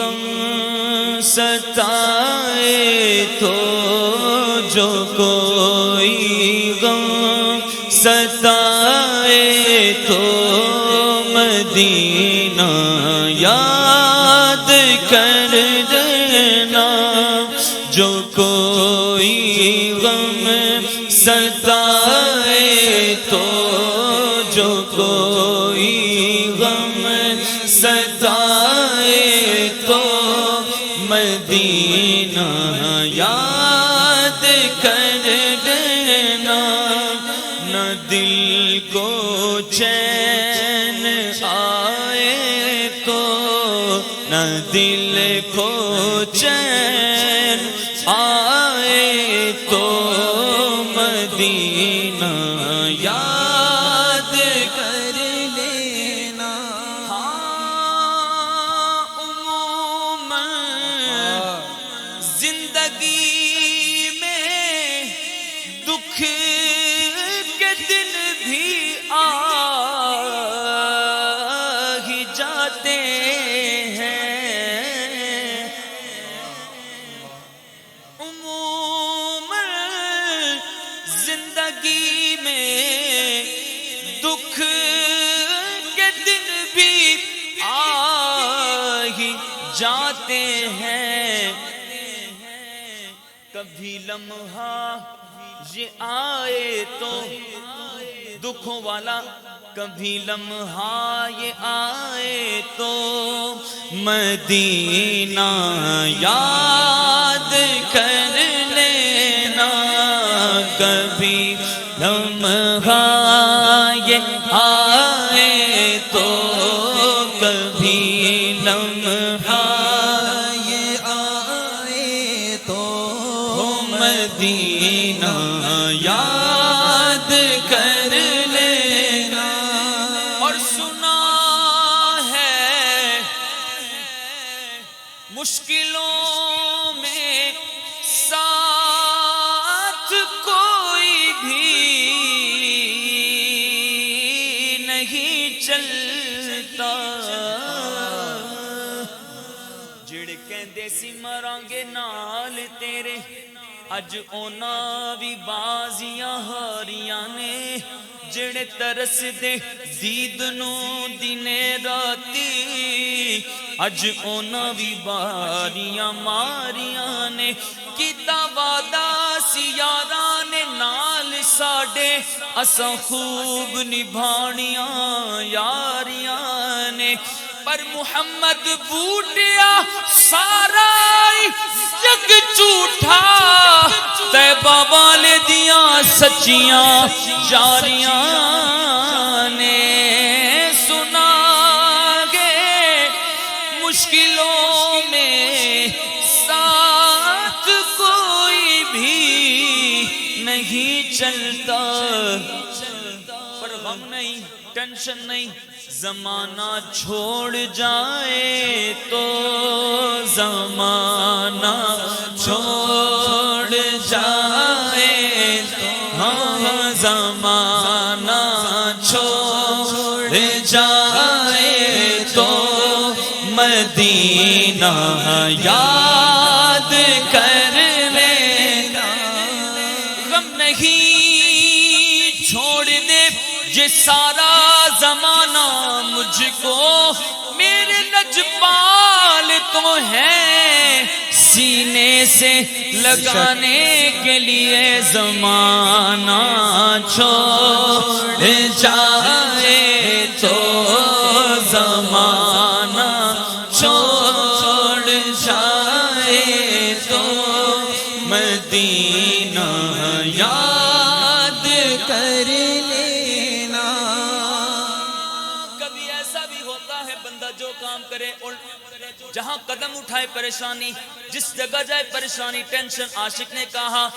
غم ستائے تو جو کوئی غم ستائے تو مدینہ یاد کر دینا جو کوئی غم ستائے تو جو کوئی غم ستائے تو مدینہ یاد کر دینا نہ دل کو چین آئے تو نہ دل کو چین آئے تو مدینہ یاد کر لینا ہاں عموماً زندگی میں دکھ کے دن بھی آ ہی جاتے زندگی میں دکھ کے دن بھی آ ہی جاتے ہیں کبھی لمحہ یہ آئے تو دکھوں والا کبھی لمحہ یہ آئے تو مدینہ یاد کر لینا کبھی لمحہ یہ آئے تو کبھی لمحہ یہ آئے تو مدینہ یاد کر لینا اور سنا ہے مشکلوں میں ساتھ کوئی بھی نہیں چلتا جڑ کہندے سی مرانگے نال تیرے اج اونا بھی بازیاں ہاریاں نے جڑے ترس دے دید نو دنے راتی اج اونا بھی باریاں ماریاں نے کیتا وعدہ سی یاراں نے نال ساڈے اساں خوب نبھانیاں یاریاں نے پر محمد بوٹیا سارا جگ جھوٹا طیبہ والے دیاں سچیاں یاریاں نے سنا گے مشکلوں میں ساتھ کوئی بھی نہیں چلتا پر غم نہیں ٹینشن نہیں زمانہ چھوڑ جائے تو زمانہ چھوڑ جائے ہاں زمانہ چھوڑ جائے تو مدینہ یاد کر لینا غم نہیں چھوڑ دے یہ سارا زمانہ مجھ کو میرے نجبال تو ہے سینے سے لگانے کے لیے زمانہ چھوڑ جائے تو زمانہ چھوڑ جائے تو مدینہ یاد کر لینا کبھی ایسا بھی ہوتا ہے بندہ جو کام کرے اور جہاں قدم اٹھائے پریشانی جس جگہ جائے پریشانی ٹینشن عاشق نے کہا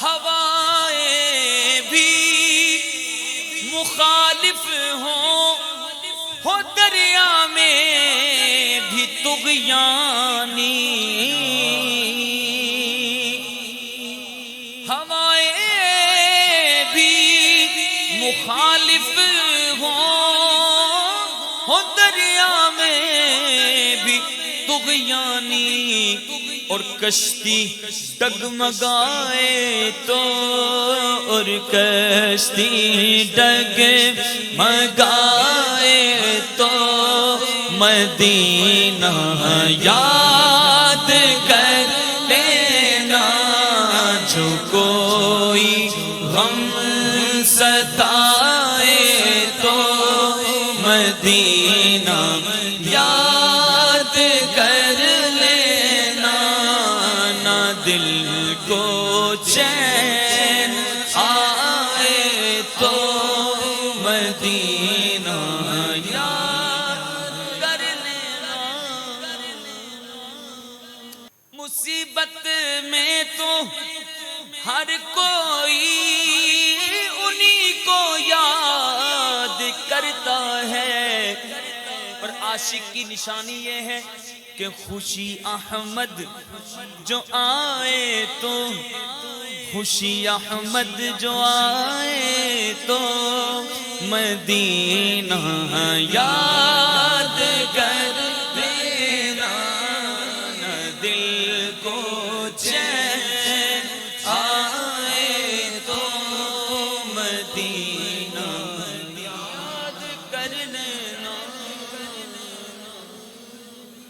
ہوائیں بھی مخالف ہو دریا میں بھی طغیانی ہوائیں بھی مخالف ہو دریا میں بھی طغیانی اور کشتی ڈگمگائے تو، اور کشتی ڈگمگائے تو مدینہ یاد کر لینا، جو کوئی غم ستائے تو مدینہ یاد کر لینا، نہ دل کو چین آئے تو مدینہ یاد کر لینا۔ مصیبت میں تو ہر کوئی انہی کو یاد کرتا ہے، اور عاشق کی نشانی یہ ہے کہ خوشی احمد جو آئے تو، خوشی احمد جو آئے تو مدینہ یاد کر